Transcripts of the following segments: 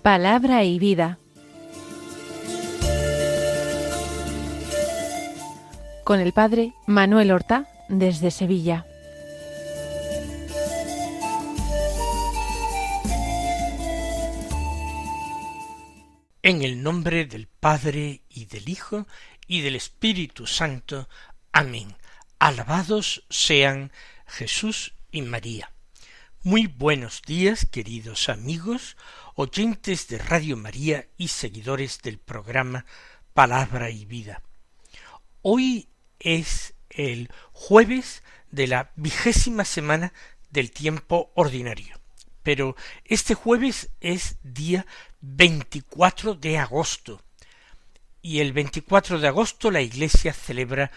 Palabra y vida. Con el padre Manuel Horta, desde Sevilla. En el nombre del Padre, y del Hijo, y del Espíritu Santo. Amén. Alabados sean Jesús y María. Muy buenos días, queridos amigos, oyentes de Radio María y seguidores del programa Palabra y Vida. Hoy es el jueves de la 20ª semana del tiempo ordinario, pero este jueves es día 24 de agosto, y el 24 de agosto la Iglesia celebra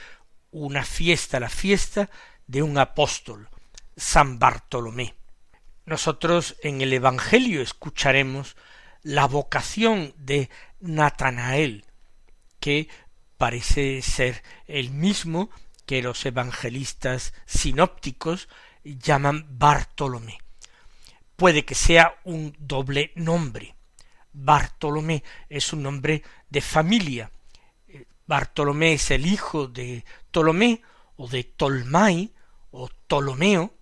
una fiesta, la fiesta de un apóstol, San Bartolomé. Nosotros en el Evangelio escucharemos la vocación de Natanael, que parece ser el mismo que los evangelistas sinópticos llaman Bartolomé. Puede que sea un doble nombre. Bartolomé es un nombre de familia. Bartolomé es el hijo de Ptolomé o de Tolmai o Ptolomeo,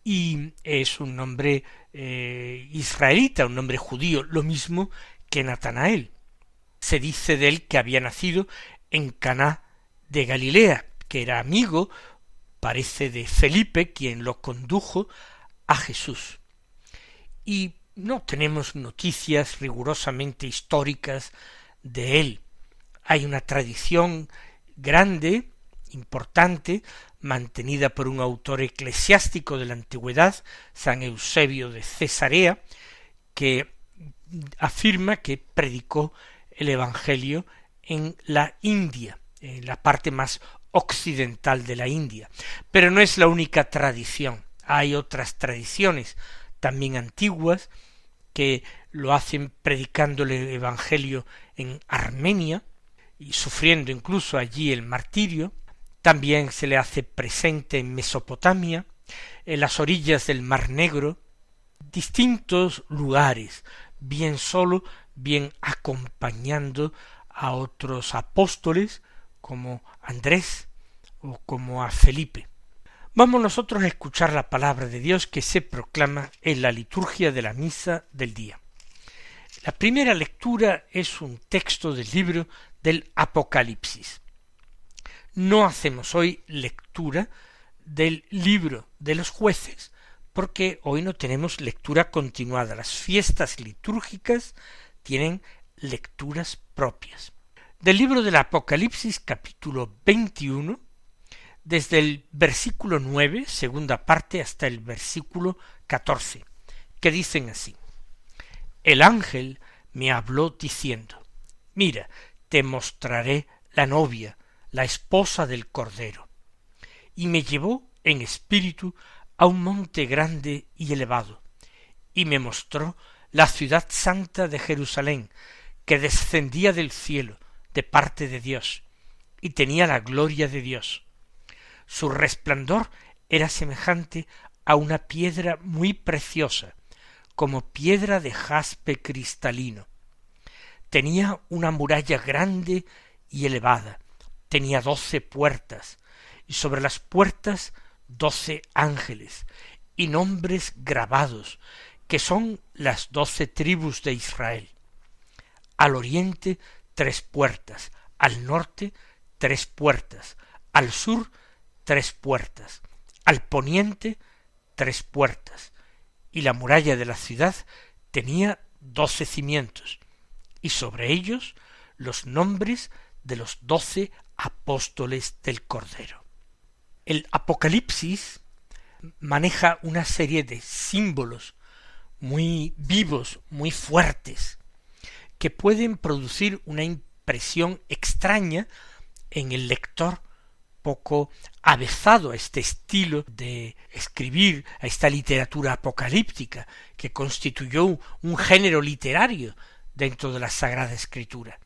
y es un nombre israelita, un nombre judío, lo mismo que Natanael. Se dice de él que había nacido en Caná de Galilea, que era amigo, parece, de Felipe, quien lo condujo a Jesús. Y no tenemos noticias rigurosamente históricas de él. Hay una tradición grande, importante, mantenida por un autor eclesiástico de la antigüedad, San Eusebio de Cesarea, que afirma que predicó el Evangelio en la India, en la parte más occidental de la India. Pero no es la única tradición. Hay otras tradiciones también antiguas que lo hacen predicando el Evangelio en Armenia y sufriendo incluso allí el martirio. También se le hace presente en Mesopotamia, en las orillas del Mar Negro, distintos lugares, bien solo, bien acompañando a otros apóstoles como Andrés o como a Felipe. Vamos nosotros a escuchar la palabra de Dios que se proclama en la liturgia de la misa del día. La primera lectura es un texto del libro del Apocalipsis. No hacemos hoy lectura del libro de los jueces, porque hoy no tenemos lectura continuada. Las fiestas litúrgicas tienen lecturas propias. Del libro del Apocalipsis, capítulo 21, desde el versículo 9, segunda parte, hasta el versículo 14, que dicen así: El ángel me habló diciendo: Mira, te mostraré la novia, la esposa del Cordero. Y me llevó en espíritu a un monte grande y elevado, y me mostró la ciudad santa de Jerusalén, que descendía del cielo de parte de Dios, y tenía la gloria de Dios. Su resplandor era semejante a una piedra muy preciosa, como piedra de jaspe cristalino. Tenía una muralla grande y elevada, tenía 12 puertas, y sobre las puertas 12 ángeles, y nombres grabados, que son las 12 tribus de Israel. Al oriente 3 puertas, al norte 3 puertas, al sur 3 puertas, al poniente 3 puertas, y la muralla de la ciudad tenía 12 cimientos, y sobre ellos los nombres de los 12 apóstoles del Cordero. El Apocalipsis maneja una serie de símbolos muy vivos, muy fuertes, que pueden producir una impresión extraña en el lector poco avezado a este estilo de escribir, a esta literatura apocalíptica, que constituyó un género literario dentro de la Sagrada Escritura.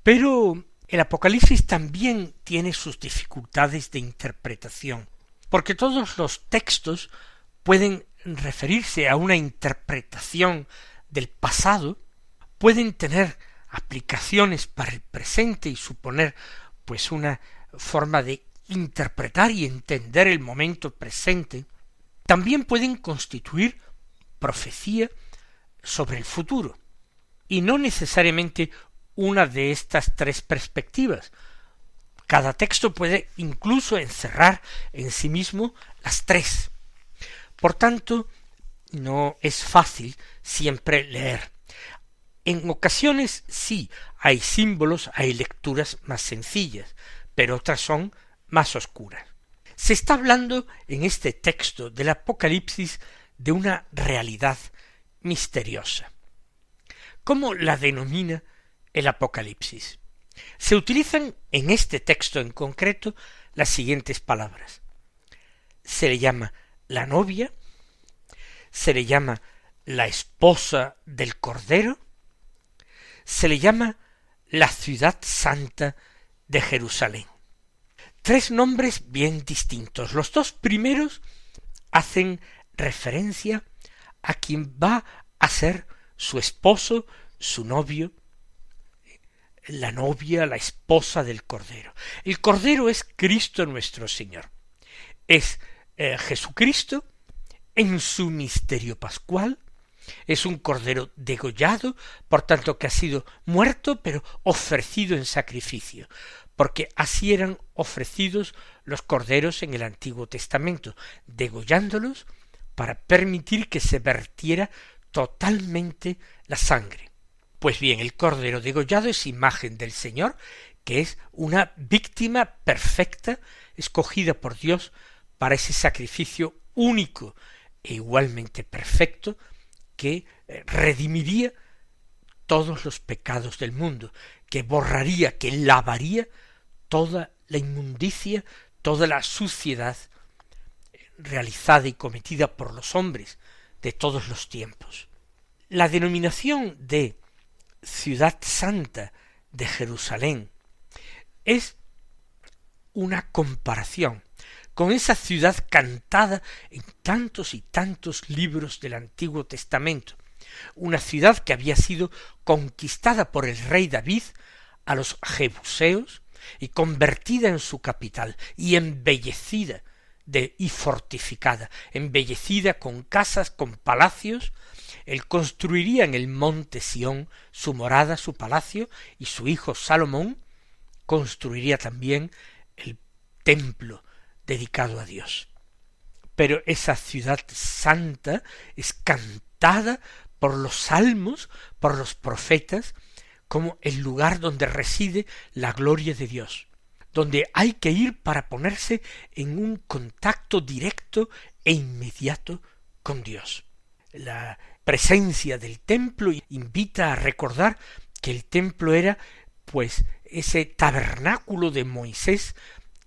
Pero el Apocalipsis también tiene sus dificultades de interpretación, porque todos los textos pueden referirse a una interpretación del pasado pueden tener aplicaciones para el presente y suponer pues una forma de interpretar y entender el momento presente, también pueden constituir profecía sobre el futuro, y no necesariamente una de estas tres perspectivas. Cada texto puede incluso encerrar en sí mismo las tres. Por tanto, no es fácil siempre leer. En ocasiones sí hay símbolos, hay lecturas más sencillas, pero otras son más oscuras. Se está hablando en este texto del Apocalipsis de una realidad misteriosa. ¿Cómo la denomina el Apocalipsis? Se utilizan en este texto en concreto las siguientes palabras. Se le llama la novia, se le llama la esposa del Cordero, se le llama la ciudad santa de Jerusalén. Tres nombres bien distintos. Los dos primeros hacen referencia a quien va a ser su esposo, su novio, la novia, la esposa del Cordero. El Cordero es Cristo nuestro Señor. Es Jesucristo en su misterio pascual. Es un cordero degollado, por tanto que ha sido muerto, pero ofrecido en sacrificio, porque así eran ofrecidos los corderos en el Antiguo Testamento, degollándolos para permitir que se vertiera totalmente la sangre. Pues bien, el cordero degollado es imagen del Señor, que es una víctima perfecta, escogida por Dios para ese sacrificio único e igualmente perfecto, que redimiría todos los pecados del mundo, que borraría, que lavaría toda la inmundicia, toda la suciedad realizada y cometida por los hombres de todos los tiempos. La denominación de ciudad santa de Jerusalén es una comparación con esa ciudad cantada en tantos y tantos libros del Antiguo Testamento, una ciudad que había sido conquistada por el rey David a los jebuseos y convertida en su capital y embellecida y fortificada, embellecida con casas, con palacios. Él construiría en el monte Sión su morada, su palacio, y su hijo Salomón construiría también el templo dedicado a Dios. Pero esa ciudad santa es cantada por los salmos, por los profetas, como el lugar donde reside la gloria de Dios, donde hay que ir para ponerse en un contacto directo e inmediato con Dios. La presencia del templo invita a recordar que el templo era, pues, ese tabernáculo de Moisés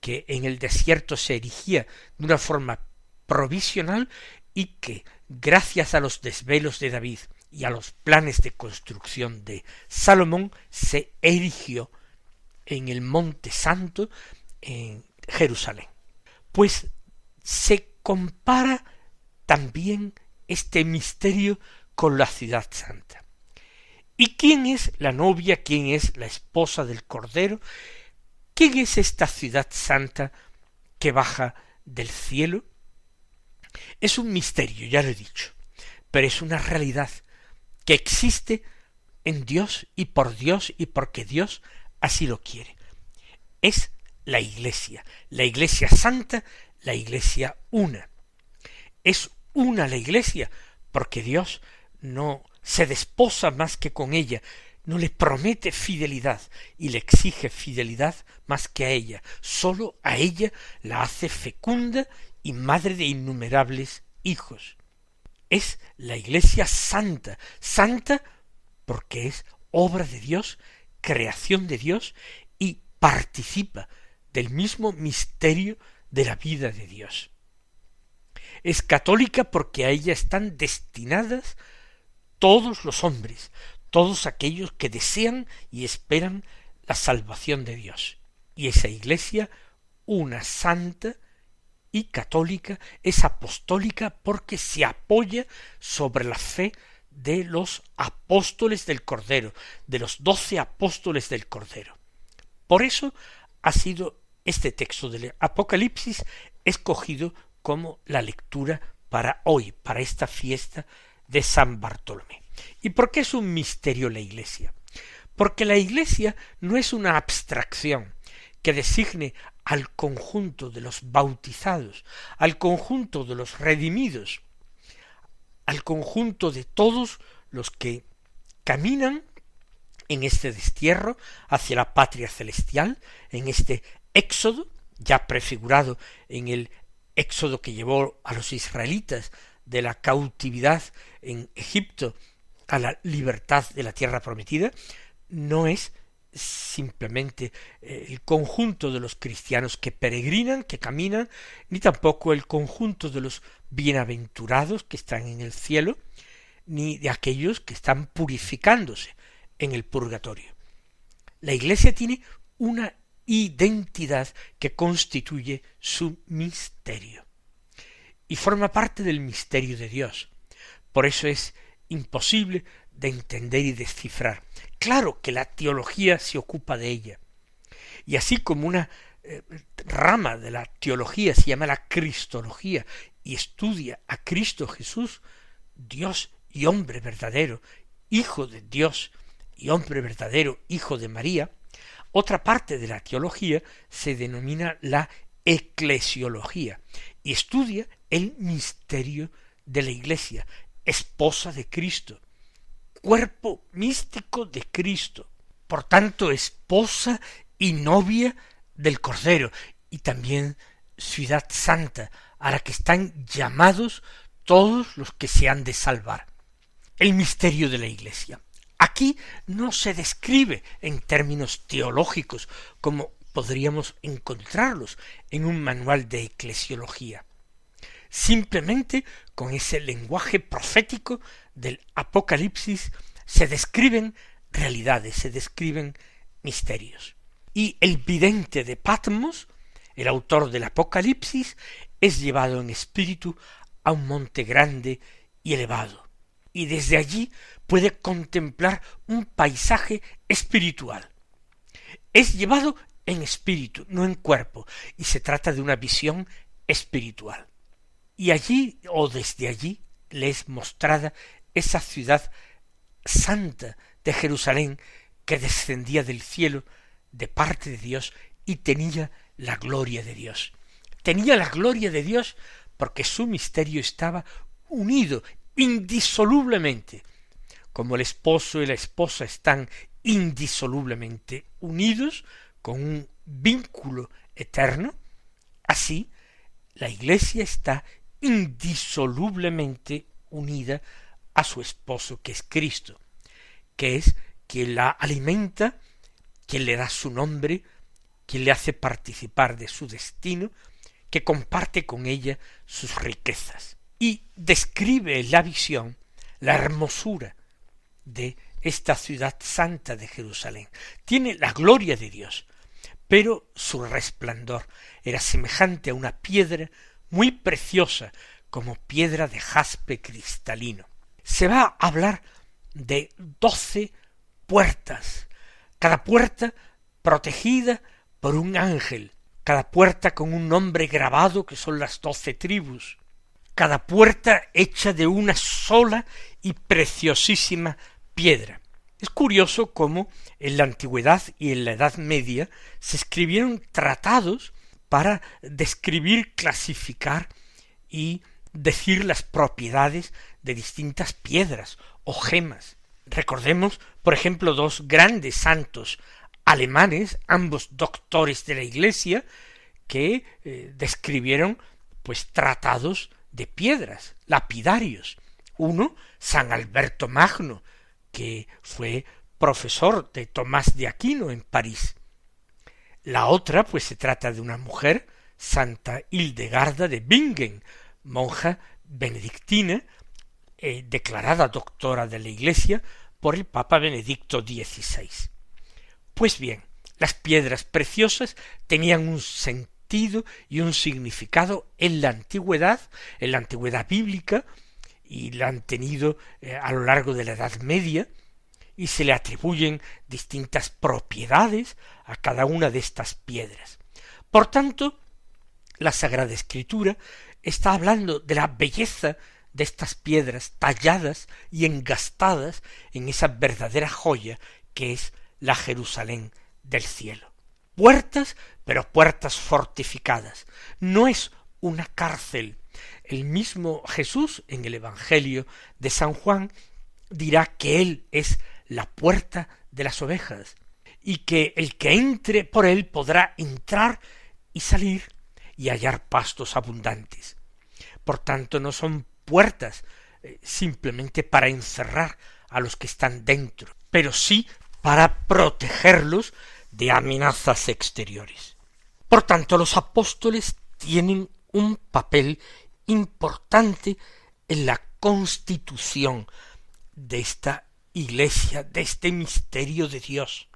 que en el desierto se erigía de una forma provisional y que, gracias a los desvelos de David y a los planes de construcción de Salomón, se erigió en el Monte Santo en Jerusalén. Pues se compara también este misterio con la ciudad santa. ¿Y quién es la novia? ¿Quién es la esposa del Cordero? ¿Quién es esta ciudad santa que baja del cielo? Es un misterio, ya lo he dicho, pero es una realidad que existe en Dios y porque Dios así lo quiere. Es la Iglesia santa, la Iglesia una. Es una la Iglesia porque Dios no se desposa más que con ella, no le promete fidelidad y le exige fidelidad más que a ella, sólo a ella la hace fecunda y madre de innumerables hijos. Es la Iglesia santa, santa porque es obra de Dios, creación de Dios y participa del mismo misterio de la vida de Dios. Es católica porque a ella están destinadas todos los hombres, todos aquellos que desean y esperan la salvación de Dios. Y esa Iglesia, una santa y católica, es apostólica porque se apoya sobre la fe de los apóstoles del Cordero, de los 12 apóstoles del Cordero. Por eso ha sido este texto del Apocalipsis escogido como la lectura para hoy, para esta fiesta de San Bartolomé. ¿Y por qué es un misterio la Iglesia? Porque la Iglesia no es una abstracción que designe al conjunto de los bautizados, al conjunto de los redimidos, al conjunto de todos los que caminan en este destierro hacia la patria celestial, en este éxodo, ya prefigurado en el éxodo que llevó a los israelitas de la cautividad en Egipto a la libertad de la tierra prometida, no es simplemente el conjunto de los cristianos que peregrinan, que caminan, ni tampoco el conjunto de los bienaventurados que están en el cielo, ni de aquellos que están purificándose en el purgatorio. La Iglesia tiene una identidad que constituye su misterio y forma parte del misterio de Dios. Por eso es imposible de entender y descifrar. Claro que la teología se ocupa de ella, y así como una rama de la teología se llama la cristología y estudia a Cristo Jesús, Dios y hombre verdadero, Hijo de Dios y hombre verdadero, Hijo de María, otra parte de la teología se denomina la eclesiología y estudia el misterio de la Iglesia, esposa de Cristo, cuerpo místico de Cristo, por tanto esposa y novia del Cordero, y también ciudad santa, a la que están llamados todos los que se han de salvar. El misterio de la Iglesia. Aquí no se describe en términos teológicos como podríamos encontrarlos en un manual de eclesiología. Simplemente con ese lenguaje profético del Apocalipsis se describen realidades, se describen misterios. Y el vidente de Patmos, el autor del Apocalipsis, es llevado en espíritu a un monte grande y elevado, y desde allí puede contemplar un paisaje espiritual. Es llevado en espíritu, no en cuerpo, y se trata de una visión espiritual. Y allí, o desde allí, le es mostrada esa ciudad santa de Jerusalén que descendía del cielo de parte de Dios y tenía la gloria de Dios. Tenía la gloria de Dios porque su misterio estaba unido indisolublemente. Como el esposo y la esposa están indisolublemente unidos con un vínculo eterno, así la Iglesia está indisolublemente unida a su esposo, que es Cristo, que es quien la alimenta, quien le da su nombre, quien le hace participar de su destino, que comparte con ella sus riquezas. Y describe en la visión la hermosura de esta ciudad santa de Jerusalén. Tiene la gloria de Dios, pero su resplandor era semejante a una piedra muy preciosa, como piedra de jaspe cristalino. Se va a hablar de 12 puertas, cada puerta protegida por un ángel, cada puerta con un nombre grabado que son las 12 tribus, cada puerta hecha de una sola y preciosísima piedra. Es curioso cómo en la antigüedad y en la Edad Media se escribieron tratados para describir, clasificar y decir las propiedades de distintas piedras o gemas. Recordemos, por ejemplo, dos grandes santos alemanes, ambos doctores de la Iglesia, que describieron pues tratados de piedras, lapidarios. Uno, San Alberto Magno, que fue profesor de Tomás de Aquino en París. La otra, pues se trata de una mujer, Santa Hildegarda de Bingen, monja benedictina, declarada doctora de la Iglesia por el Papa Benedicto XVI. Pues bien, las piedras preciosas tenían un sentido y un significado en la antigüedad bíblica, y la han tenido a lo largo de la Edad Media, y se le atribuyen distintas propiedades a cada una de estas piedras. Por tanto, la Sagrada Escritura está hablando de la belleza de estas piedras talladas y engastadas en esa verdadera joya que es la Jerusalén del cielo. Puertas, pero puertas fortificadas. No es una cárcel. El mismo Jesús en el Evangelio de San Juan dirá que Él es la puerta de las ovejas, y que el que entre por él podrá entrar y salir y hallar pastos abundantes. Por tanto, no son puertas simplemente para encerrar a los que están dentro, pero sí para protegerlos de amenazas exteriores. Por tanto, los apóstoles tienen un papel importante en la constitución de esta Iglesia, de este misterio de Dios.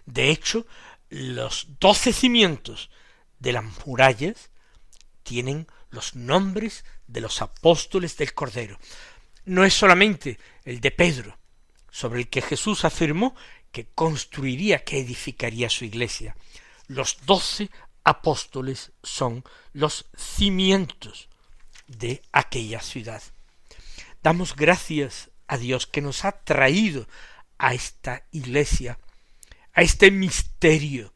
De hecho, los 12 cimientos de las murallas tienen los nombres de los apóstoles del Cordero. No es solamente el de Pedro, sobre el que Jesús afirmó que construiría, que edificaría su iglesia. Los 12 apóstoles son los cimientos de aquella ciudad. Damos gracias a Dios que nos ha traído a esta iglesia, a este misterio,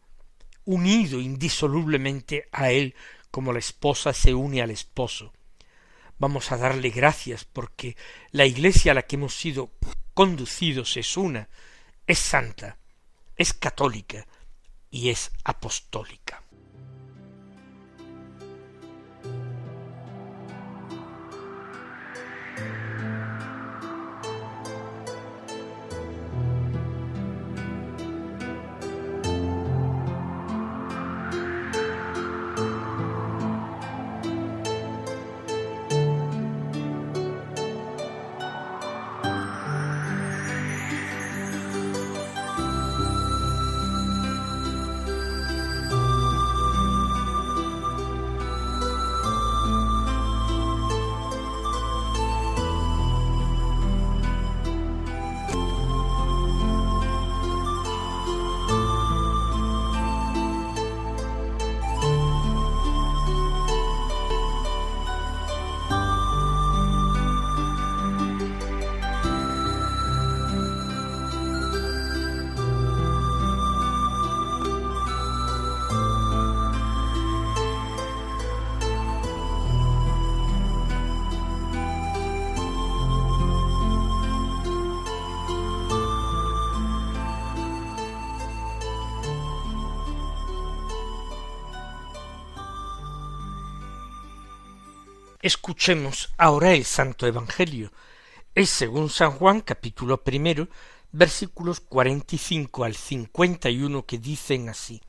unido indisolublemente a Él, como la esposa se une al esposo. Vamos a darle gracias porque la iglesia a la que hemos sido conducidos es una, es santa, es católica y es apostólica. Escuchemos ahora el Santo Evangelio. Es según San Juan, capítulo 1, versículos 45 al 51, que dicen así: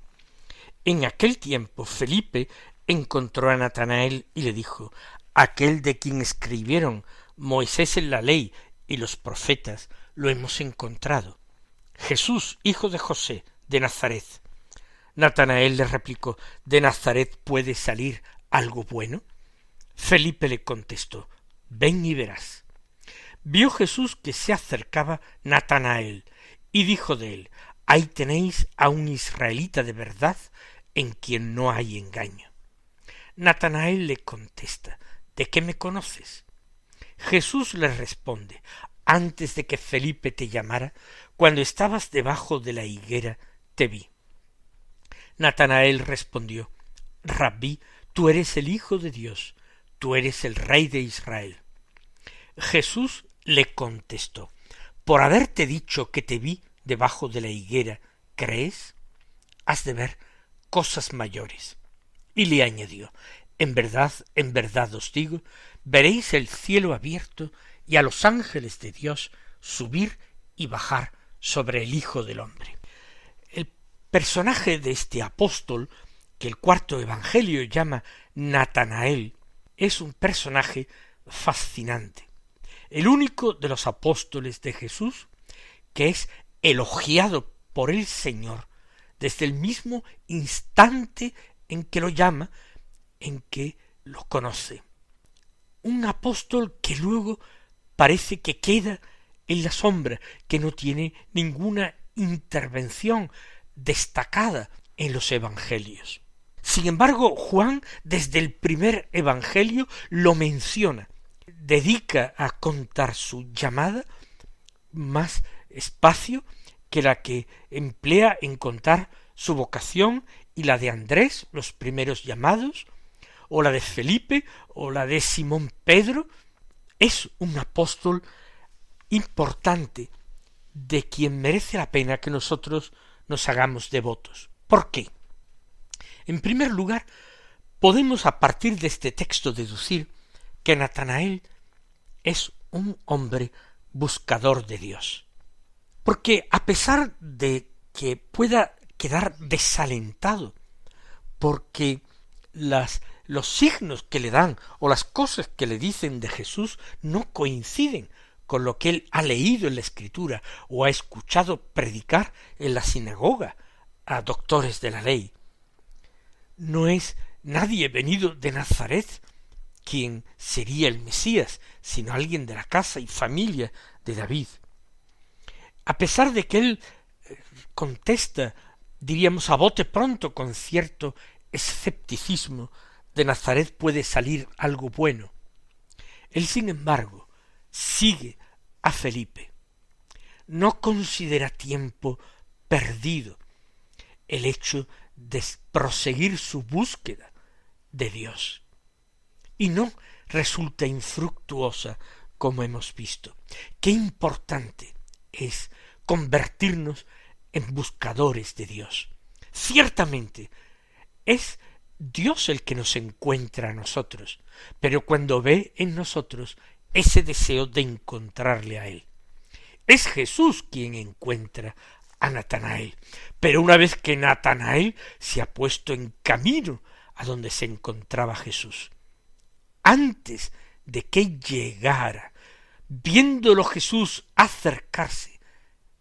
En aquel tiempo Felipe encontró a Natanael y le dijo: Aquel de quien escribieron Moisés en la ley y los profetas, lo hemos encontrado, Jesús, hijo de José, de Nazaret. Natanael le replicó: ¿De Nazaret puede salir algo bueno? Felipe le contestó: Ven y verás. Vio Jesús que se acercaba Natanael, y dijo de él: Ahí tenéis a un israelita de verdad, en quien no hay engaño. Natanael le contesta: ¿De qué me conoces? Jesús le responde: Antes de que Felipe te llamara, cuando estabas debajo de la higuera, te vi. Natanael respondió: Rabí, tú eres el Hijo de Dios, tú eres el Rey de Israel. Jesús le contestó: Por haberte dicho que te vi debajo de la higuera, ¿crees? Has de ver cosas mayores. Y le añadió: en verdad os digo, veréis el cielo abierto y a los ángeles de Dios subir y bajar sobre el Hijo del Hombre. El personaje de este apóstol, que el cuarto evangelio llama Natanael, es un personaje fascinante, el único de los apóstoles de Jesús que es elogiado por el Señor desde el mismo instante en que lo llama, en que lo conoce. un apóstol que luego parece que queda en la sombra, que no tiene ninguna intervención destacada en los evangelios. Sin embargo, Juan, desde el primer evangelio, lo menciona, dedica a contar su llamada más espacio que la que emplea en contar su vocación y la de Andrés, los primeros llamados, o la de Felipe, o la de Simón Pedro. Es un apóstol importante, de quien merece la pena que nosotros nos hagamos devotos. ¿Por qué? En primer lugar, podemos a partir de este texto deducir que Natanael es un hombre buscador de Dios. Porque a pesar de que pueda quedar desalentado, porque los signos que le dan o las cosas que le dicen de Jesús no coinciden con lo que él ha leído en la Escritura o ha escuchado predicar en la sinagoga a doctores de la ley. No es nadie venido de Nazaret quien sería el Mesías, sino alguien de la casa y familia de David. A pesar de que él contesta, diríamos a bote pronto, con cierto escepticismo, de Nazaret puede salir algo bueno, él sin embargo sigue a Felipe. No considera tiempo perdido el hecho de proseguir su búsqueda de Dios. Y no resulta infructuosa, como hemos visto. Qué importante es convertirnos en buscadores de Dios. Ciertamente, es Dios el que nos encuentra a nosotros, pero cuando ve en nosotros ese deseo de encontrarle a Él. Es Jesús quien encuentra a Natanael, pero una vez que Natanael se ha puesto en camino a donde se encontraba Jesús, antes de que llegara, viéndolo Jesús acercarse,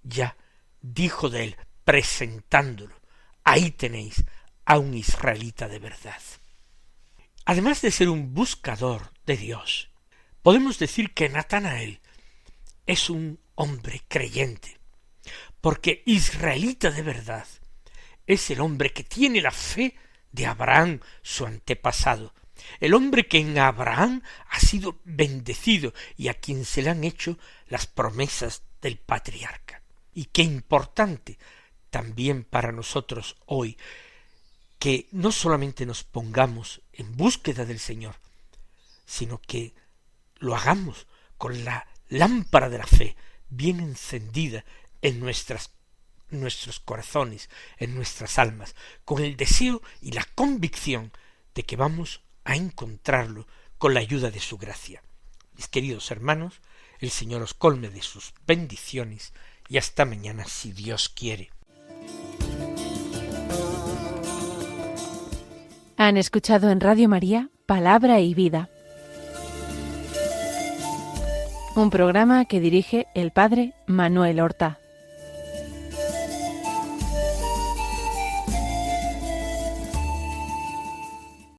ya dijo de él, presentándolo: ahí tenéis a un israelita de verdad. Además de ser un buscador de Dios, podemos decir que Natanael es un hombre creyente, porque israelita de verdad es el hombre que tiene la fe de Abraham, su antepasado, el hombre que en Abraham ha sido bendecido y a quien se le han hecho las promesas del patriarca. Y qué importante también para nosotros hoy que no solamente nos pongamos en búsqueda del Señor, sino que lo hagamos con la lámpara de la fe bien encendida en nuestros corazones, en nuestras almas, con el deseo y la convicción de que vamos a encontrarlo con la ayuda de su gracia. Mis queridos hermanos, el Señor os colme de sus bendiciones y hasta mañana si Dios quiere. Han escuchado en Radio María Palabra y Vida, un programa que dirige el Padre Manuel Horta.